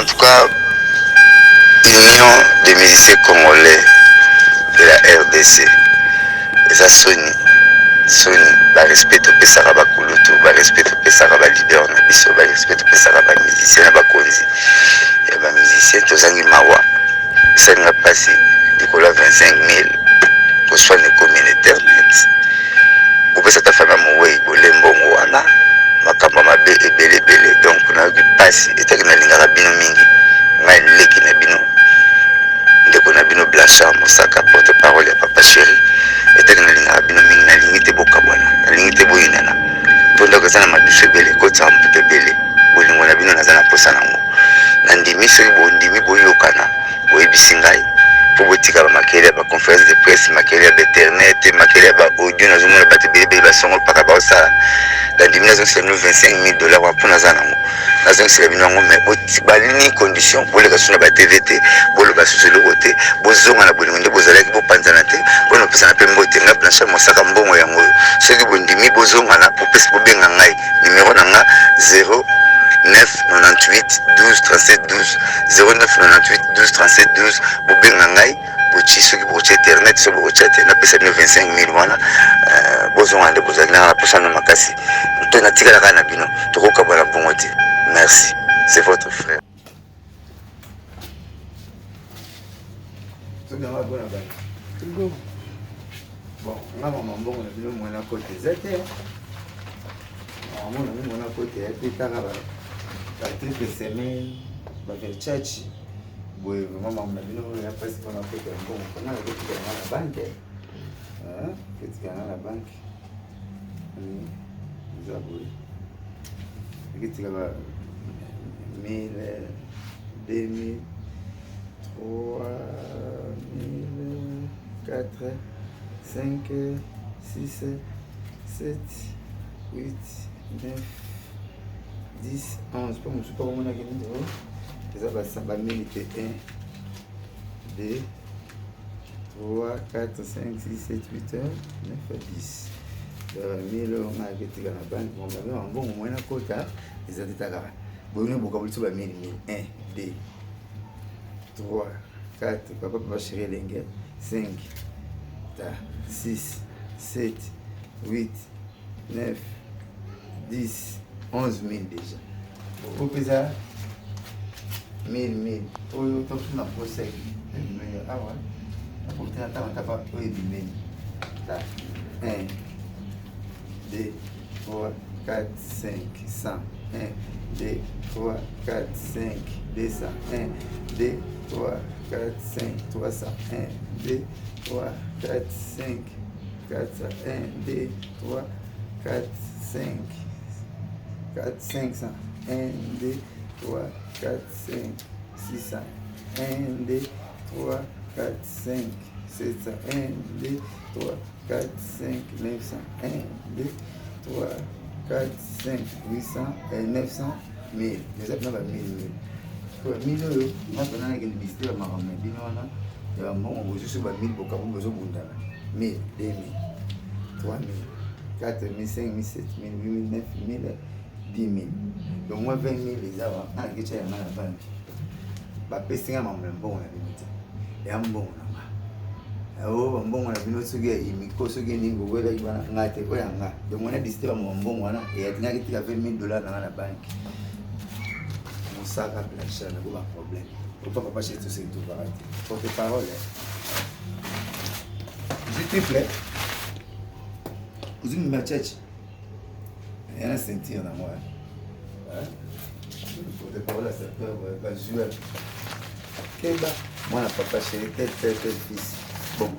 En tout cas, Union des musiciens congolais de la RDC. Et ça Sony, respect au Pesaraba Kulutu, respect au Pesaraba leader, respect au Pesaraba musicien, Bakonzi. Il y a des musiciens qui ont mawa. Ça n'a pas passé de 25 000 pour soigner comme internet. Pour que ça fasse un way, pour les bons wana, ma kamba be et belé. Donc on a eu passé et t'as gagné la bino mingi, mais les qui n'a bino. Dès qu'on a bino Blanchard, Moussaka, porte-parole à Papa Chéri, et t'as gagné la bino mingi, la ligne était bokabona, la ligne était boyinana. Pendant que ça n'a pas touché belé, quand ça a un peu belé, on a bino nazana posanango. Nandimi seri bondimi boyokana, boyebisingai. Pour vous dire que la conférence de presse, maquiller internet, maquiller audio, nous avons battu bébé, la sonne par rapport à ça. Dans 2025 $000 pour nous en nous avons c'est bien mais au conditions pour les gars sur la TVT, pour le bas sur le côté, pour zoom à la bonne de vos élèves pour panzanate, pour nous passer un peu de temps, blanchir mon sac en bon moyen. Ceux qui vont dire pour zoom à la pour pèse pour bien en numéro 0 9 98 12 37 12 09 98 12 37 12 pour bien ngai pour ceux qui pour internet sur pour chat na pesa 25 000 wana besoin de vous aller na pesa na makasi to na tika la na bino to ko ka bana bongote. Merci, c'est votre frère. Bon, on a maman bon on a bino moi na côté zete on a côté et la triple semaine, la church, oui, maman m'a dit non, il y a presque qu'on a fait un bon, on a fait la banque, qu'est-ce qu'il y a à la banque, vous avouez, qu'est-ce qu'il y a 1000, 2000, 3000, 4, 5, 6, 7, 8, 9, 10, 11, je ne sais pas comment on a gagné. Ça va militer 1, 2, 3, 4, 5, 6, 7, 8, 9, 10. 1000 euros, on a gagné dans la banque. Bon, au moins, on a quota. Les adultes bon, on a beaucoup de 1000, 1, 2, 3, 4, papa va chérir l'engue. 5, 6, 7, 8, 9, 10. 11 000 déjà. Pour que ça, 1000. Pour que tu n'as pas 5 ah ouais. Pour que tu n'as pas 1000. 1, 2, 3, 4, 5, 100. 1, 2, 3, 4, 5, 200. 1, 2, 3, 4, 5, 300. 1, 2, 3, 4, 5, 400. 1, 2, 3, 4, 5. 4, 500, 1, 2, 3, 4, 5, 600, 1, 2, 3, 4, 5, 700, 1, 2, 3, 4, 5, 900, 1, 2, 3, 4, 5, 800, 900, 1000. Je sais pas, 1000 euros. Moi, je vais visiter la maman. Je vais vous juste 1000 pour que vous ayez 1000, 2000, 3000, 4000, 5000, 7000, 8000, 9000, 10 000. Donc moi 20 000 les avoir en guichet à la banque. Bah pesting à mon bon la limite. Et un bon là. Oh bon la bino suge imiko suge ningo wela ibana ngate ko yanga. Donc on a décidé à mon bon wana et a tenu qu'il avait 1000 $ dans la banque. Mon sac à plancher n'a pas de problème. Faut pas papa chez tout c'est tout pareil. Porte-parole. Je triple. Vous me matchez. Il y a un ceinture dans moi. Pour te parler à cette heure, je vais jouer. Keba, moi, papa chéri, tel fils. Bon,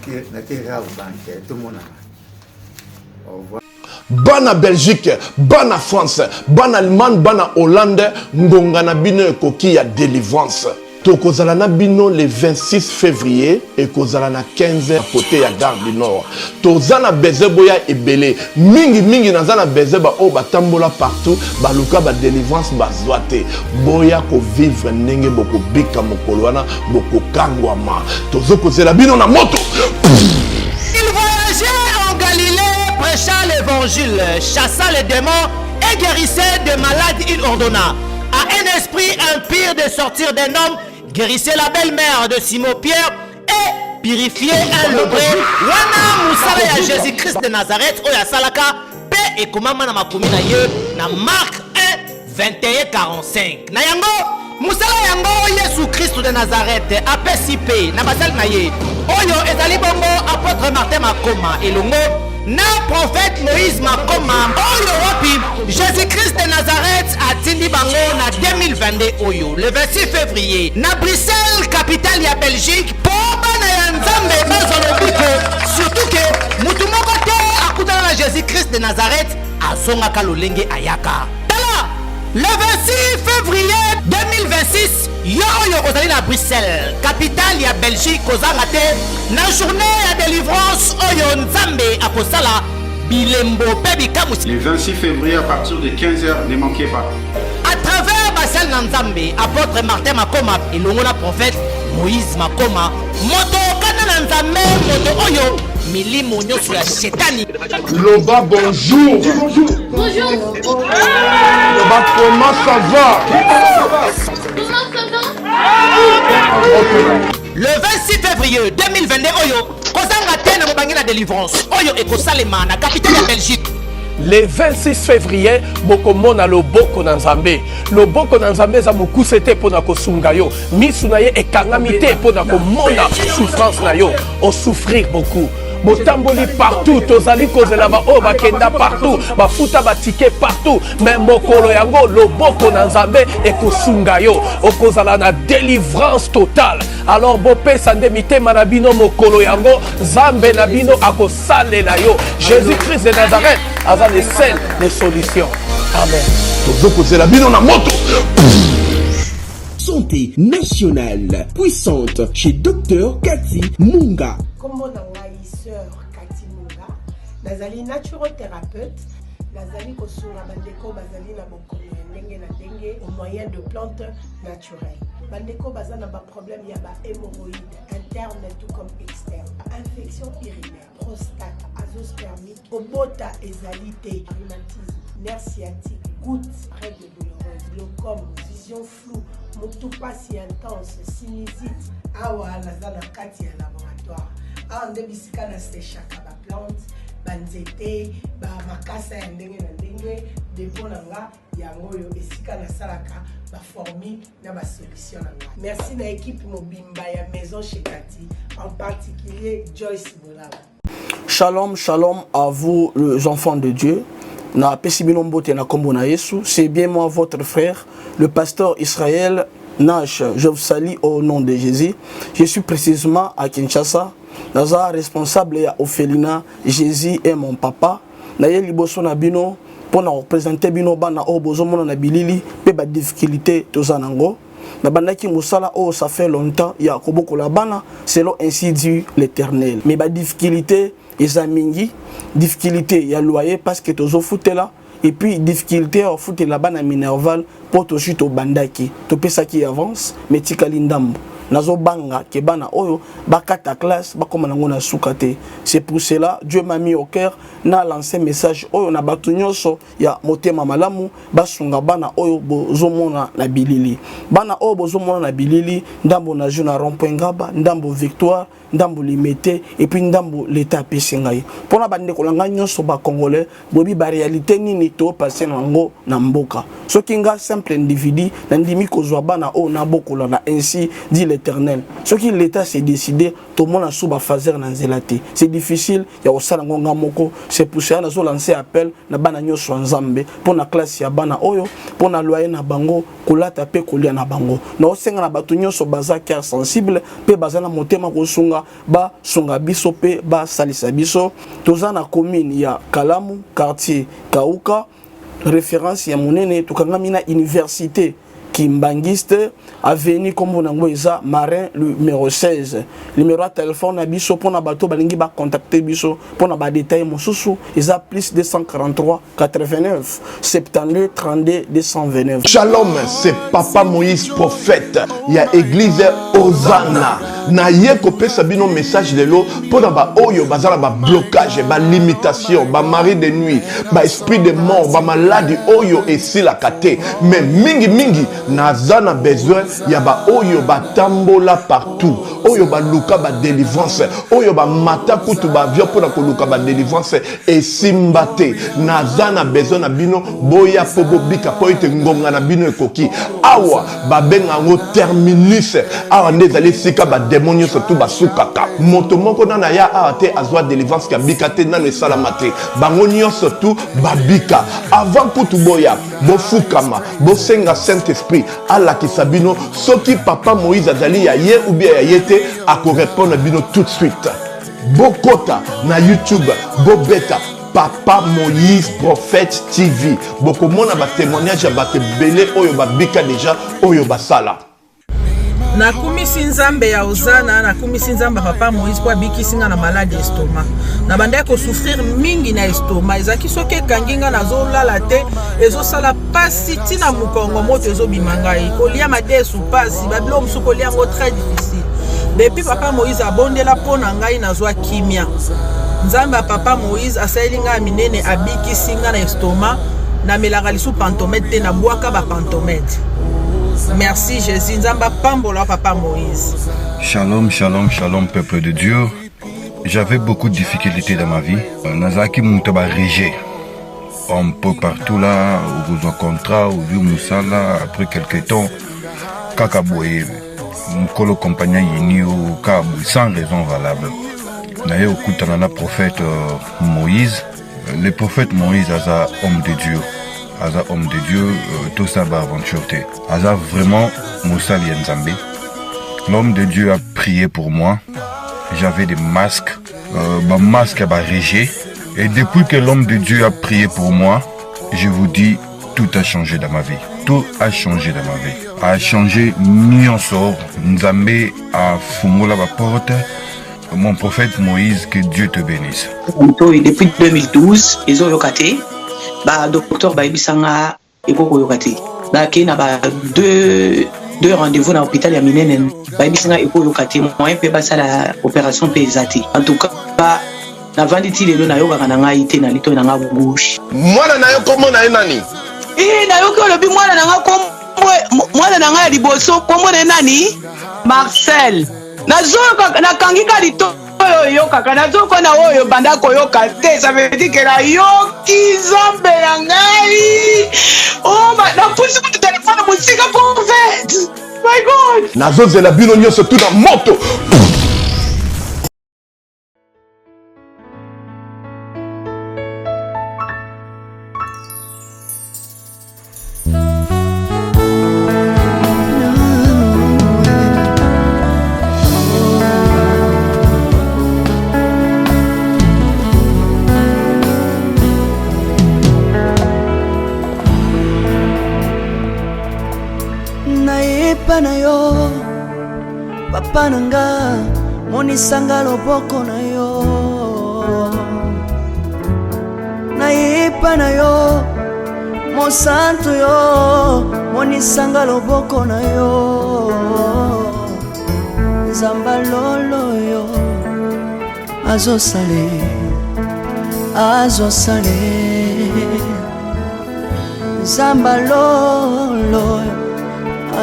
quel rare banque, tout le monde a. Au revoir. Bana Belgique, bana France, bana Allemagne, bana Hollande, ngongana bino ekoki ya délivrance. Tokozala na bino le 26 février et kozala na 15 à côté ya Gare du Nord. Tozana beze boya ebele. Mingi nazana beze ba o batambola partout, ba luka ba délivrance ba zoate. Boya ko vivre ndenge boko bika mokolo wana boko kangwama. Tozo kozela bino na moto. Il voyageait en Galilée prêchant l'évangile, chassant les démons et guérissait des malades il ordonna. un esprit impur de sortir d'un homme, guérissez la belle-mère de Simon-Pierre et purifiez un lebré. Wana musala ya Jésus-Christ de Nazareth, oya salaka, pe et comment na makomi na ye, na Marc 1, 21-45. Na yango, musala yango Yesu Christ de Nazareth, apesi pe, na basal na ye. Oyo ezali bongo apôtre Martin Makoma, elongo, na prophète Moïse Makoma, oyo wapi, Jésus-Christ de Nazareth atindi bango na 2022 oyo, le 26 février, na Bruxelles, capitale ya Belgique, pour bana ya Nzambe bazolobiko, surtout que mutu moko te akutana na Jésus-Christ de Nazareth, azongaka lolenge ayaka. Tala, le 26 février 2026, yo oyo ozali na Bruxelles, capitale ya Belgique, kozanga te na journée ya délivrance oyo Nzambe akosala bilembo pe bikamusi. Le 26 février à partir de 15h, ne manquez pas. À travers Basel Nanzambe, apôtre Martin Makoma et l'ongona prophète Moïse Makoma, moto kana Nanzambe, moto oyo milimo nyoso ya shetani. Loba, bonjour. Bonjour. Loba, comment ça va? Comment ça va? Le 26 février 2022 oyo, kozanga tena mobangi na délivrance oyo ekosalema na capitale ya Belgique. Le 26 février, bokomona loboko na Nzambe. Loboko na Nzambe za mokuse te pona kosunga yo. Misu na ye ekangami te pona komona souffrance na yo. O souffrir beaucoup. Botamboli partout, tozali kozela ba o bakenda partout, bafuta batike partout, mais mokolo yango loboko na Nzambe ekosunga yo, okozala na délivrance totale. Alors bopé sande mitema na bino mokolo yango, Nzambe na bino akosalela yo. Jésus-Christ de Nazareth aza le seul des solutions. Amen. Tozokozela bino na moto. Santé nationale puissante chez Dr Cathy Munga. Comment sœur Cathy Munga, nazali naturothérapeute, nazali kosunga bandeko bazali na bokono ndenge na ndenge au moyen de plantes naturelles. Bandeko bazana ba problème ya ba hémorroïdes interne tout comme externe, infection urinaire, prostate, azoospermie, obota ezalité, rhumatisme, nerf sciatique, gouttes, règles douloureuses, glaucome, vision floue, motopathie intense, sinusite, awa nazana kati ya laboratoire. Ande bisika na sechaka ba plante banzete ba makasa ya ndenge na ndenge depo na nga yango yo esika na salaka ba formule na ba solution na nga. Merci na équipe mobimba ya maison chez Cathy, en particulier Joyce Bolaba. Shalom, shalom à vous les enfants de Dieu. Na pesibino mbote na kombo na Yesu, c'est bien moi votre frère, le pasteur Israël Nash. Je vous salue au nom de Jésus. Je suis précisément à Kinshasa. Naza responsable ya Ophelina, Jésus est mon papa. Naye liboso na bino pour représenter bino bana o bozomona na bilili pe ba difficulté tozanango. Na bandaki musala o ça fait longtemps ya koboko la bana selon ainsi dit l'Éternel. Mais ba difficulté ezamingi, difficulté ya loyer parce que tozo futela et puis difficulté à foutre la bana minerval pour to chute au bandaki. To pesa qui avance mais tikali ndambo. Nazo banga ke bana oyo bakata classe bakoma nango na sukate. C'est pour cela Dieu m'a mis au cœur na lancé message oyo na batu nyonso ya motema malamu basunga bana oyo bozomona na bilili. Bana oyo bozomona na bilili ndambo na jeu na rond-point Ngaba, ndambo Victoire, ndambo Limete et puis ndambo l'état pesingai. Pona bande kolanga nyonso ba congolais bobi ba réalité nini to passer nango na mboka. Soki nga simple individu na ndimi kozwa bana oyo na bokola na ainsi dit l'Éternel. Ce qui l'État s'est décidé, tout le monde a sous fazer na nzelate. C'est difficile, il y a aussi ngonga moko. C'est pour ça que nous lancé appel na bana nyoso nzambe pour na classe ya bana oyo, pour na loyer na bango, kolata pe kolia na bango. Na osenga na batu nyoso baza cœur sensible, pe baza na motema kosunga ba sunga biso pe ba salisa biso. Toza na commune ya Kalamu, quartier Kauka, référence ya monene tukanga mina université Kimbangiste, avenue comme on a Marin, le numéro 16. Numéro de téléphone, à biso, pour na bateau, balingi ba contacter biso, pour na ba détail, mon sous, ils a plus 243 89 72 32 229. Shalom, c'est Papa Moïse prophète. Il y a église Hosanna. Na ye kopé sabino message de l'eau pour na ba oyo bazala ba blocage, ba limitation, ba mari de nuit, ba esprit de mort, ba maladie oyo et si la kate. Mais mingi na zana besoin ya ba oyo ba tambola partout. Oyo ba luka ba délivrance, oyo ba mata kutu ba vio pour na ko luka ba délivrance et simbate. Na zana besoin na bino boya pobo bika po ite ngonga na bino ekoki. Awa ba benga ngo terminus. Awa ndezali sika ba démonio surtout basukaka moto moko na ya ate azwa délivrance ka bikate na le salamate bangonio surtout babika avant kutu boya bofukama bosenga Saint Esprit ala kisabino soki Papa Moïse azali ya ye ou bien ya yete ako répondre bino tout de suite bokota na YouTube bobeta Papa Moïse prophète TV boko mona ba témoignage ba belé oyo babika déjà oyo basala. Nakumisi nzambe ya Hosanna, nakumisi nzambe Papa Moïse kwa bikisinga na malade estomac. Na banda ko souffrir mingi na estomac. Ezaki soke kanginga nazo lala te, ezo sala pasi tina mukongo moto ezo bimangai. Kolia mate sou pasi, bablo msu kolia ngo très difficile. Depuis Papa Moïse abondela pona ngai nazwa kimia. Nzambe Papa Moïse asayilinga minene abikisinga na estomac, na melaka lisu pantomètre te na bwaka ba pantomètre. Merci Jésus, Nzamba Pambola Papa Moïse. Shalom, shalom, shalom peuple de Dieu. J'avais beaucoup de difficultés dans ma vie. Nazaki Moutaba Régé. Un peu partout là, où vous en contrat, où vous Moussala, après quelques temps, Kakaboué, Mkolo compagnon Yini ou Kabou, sans raison valable. D'ailleurs, au coup de prophète Moïse, le prophète Moïse est un homme de Dieu. Aza homme de Dieu, tout ça va aventure. Aza vraiment Moussa Lienzambe. L'homme de Dieu a prié pour moi. J'avais des masques, masque à régé. Et depuis que l'homme de Dieu a prié pour moi, je vous dis, tout a changé dans ma vie. Tout a changé dans ma vie. A changé Nyonsor. Nzambe a fumula la porte. Mon prophète Moïse, que Dieu te bénisse. Depuis 2012, ils ont locaté. Ba docteur ba ibisanga ekoko yokati ba kena ba deux rendez-vous dans l'hôpital ya minene ba ibisanga ekoko yokati moyen pe ba sala opération pesati en tout cas ba na vanditi lelo na yoka na ngai te na lito na nga bouche mwana na yo komo na nani na yo ko lobi mwana na nga komo mwana na nga liboso komo na nani Marcel nazo na kangika lito yo kaka nazo ko na oyo banda ko yo kate ça veut dire que la yo ki zombe ya ngai oh ma na pusi ko téléphone musika prophète my god nazo zela bino nyonso tout na moto na yo papa nanga monisanga loboko na yo nayepa na yo mosantu yo monisanga loboko na yo nzamba lolo yo azosale nzamba lolo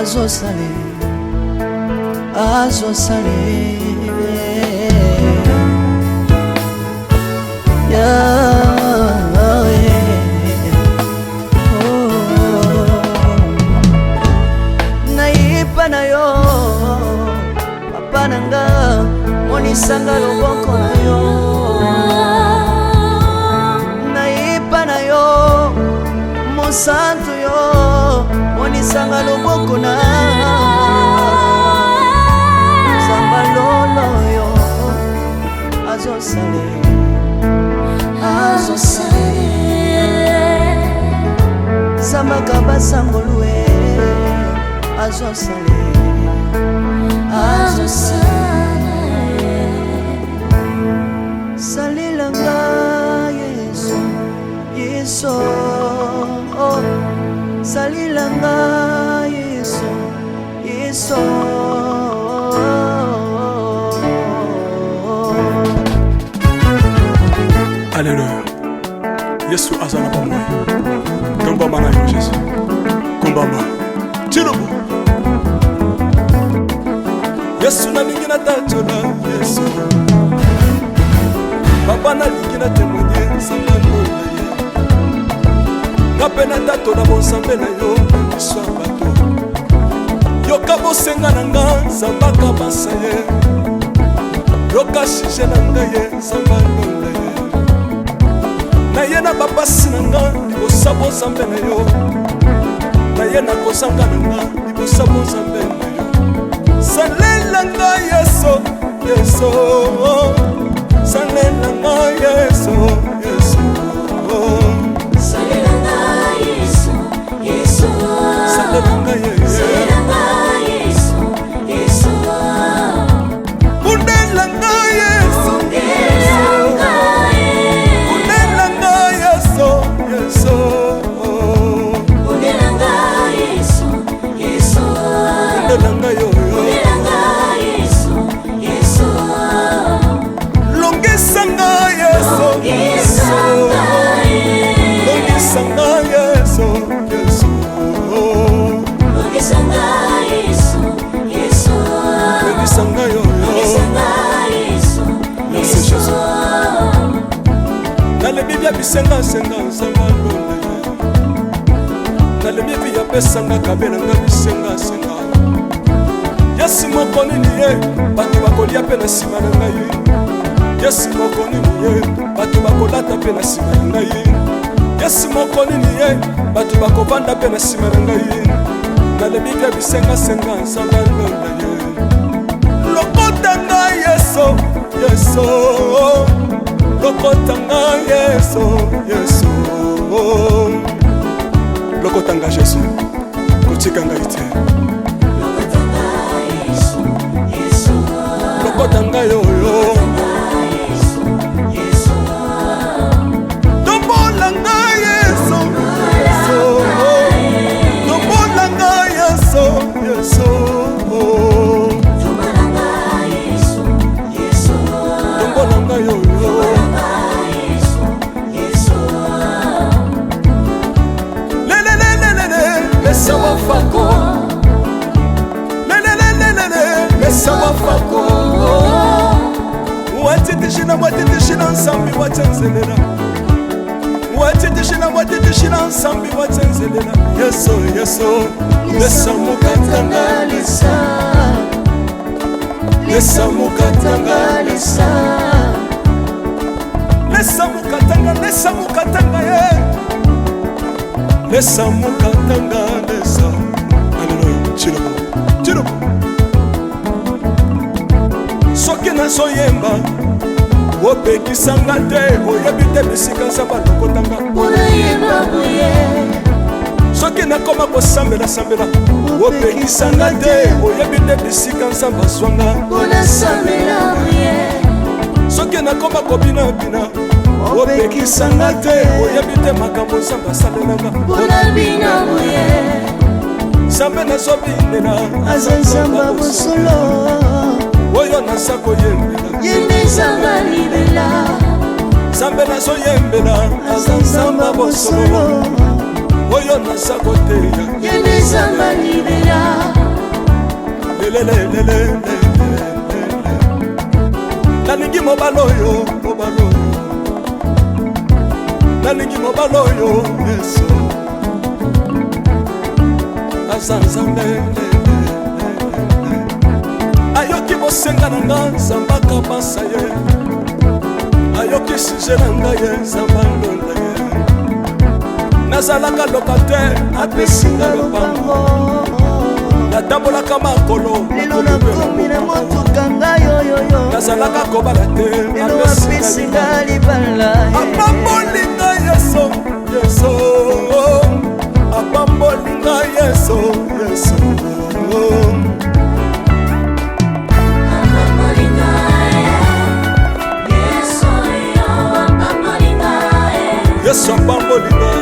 azosale nayipa na yo papa nanga monisanga loboko na yo nayipa na yo mosantu yo monisanga loboko na nzamba lolo yo azosale zamba kaba sangolwe salilanga Yesu Yesu salilanga Yesu Yesu Alléluia. Yesu azana pa moi. Kombama na yo Jésus. Kombama. Tilobo. Yesu na lingi na tatola Yesu. Papa na lingi na témoigner samba ndola ye. Ngape na tatola bonsambe na yo biso bato. Yoka bosenga na nga samba kabasa ye. Yoka shije na nga ye samba ndola ye. Na ye na bapasi na nga libosa bonsambe na yo. Na ye na kosanga na nga libosa bonsambe na yo. Salela nga Yesu Yesu salela nga Yesu Yesu salela nga Yesu Yesu salela nga Yesu Yesu Bundela nga Yesu Bundela nga Yesu Yesu bundela nga Yesu Yesu Bundela nga yo Longisanga Yesu Yesu Longisanga Yesu Yesu longisanga Yesu Yesu Longisanga yo Merci Jésus Dans le Bible bisenga senga sanga londe Dans le Bible ya pesanga kabela nga bisenga senga Yesu mokoni niye bato bakolia pe na sima na ngai Yesu mokoni niye bato bakolata pe na sima na ngai Yesu mokoni niye bato bakovanda pe na sima na ngai nalebi bia bisenga senga nsamba londa ye lokota nga Yesu Yesu lokota nga Yesu Yesu lokota nga Jésus kotika nga ite lokota nga yoyo tombola nga Yesu tombola nga Yesu Yesu tombola nga yoyo Mesa wafako Mesa wafako Watitishina nsambi watenzelela Watitishina nsambi watenzelela Yesu Yesu Lesa mukatanga lesa Lesa mukatanga lesa Lesa mukatanga ye Lesa mukatanga lesa Alléluia Chilobo Chilobo Soki nazoyemba opekisanga te oyebi te bisika nzambe alokotanga soki nakoma kosambela opekisanga te oyebi te bisika nzambe azwanga soki nakoma kobinabina opekisanga te oyebi te makambo nzambe asalelanga nzambe nazobinela aza nzamba bosolo oyo naza koyembela yendezanga libela nzambe nazoyembela aza nzamba bosolo oyo naza koteya yendezanga libela lelelelelele nalingi mobala oyo nalingi mobala oyo Yesu aza nzambe ayoki bosenga na nga nzamba kabasa ye ayoki suje na nga ye nzamba ndonda ye nazalaka lokater apesinga lopango natambolaka makolo lelo nakomi na motuka ngai oyoyo nazalaka kobala te lelo apesinga libala apambolinga Yesu Yesu apambolinga Yesu Yesu pambolinga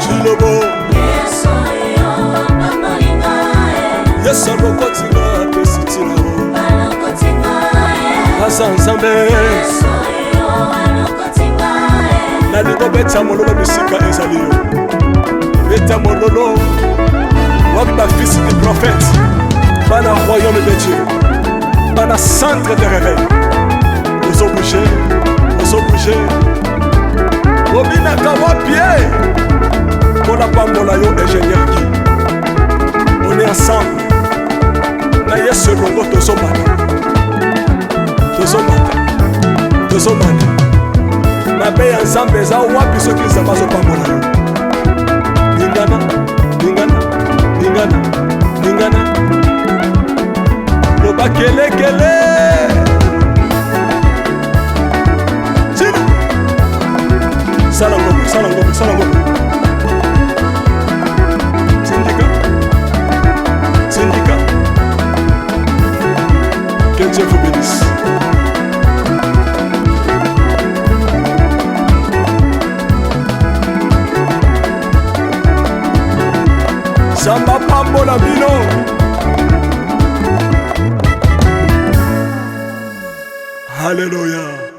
chilobo yesu alokotinga pesitila asa nzambe nalingo beta mololo bisika ezali yo beta mololo wapi bafisi des prophètes bana royaume de Dieu bana centre de réveil ozo bouger obinaka wapie mpona pambola yo ingénieur Guy on est ensemble na yesu elongo tozomata mabe ya nzambe eza wapi soki nzambe azopambola yo ningana loba kelekele chini sala ngombe syndicat que Dieu vous bénisse. Samba pambola bino. Alléluia.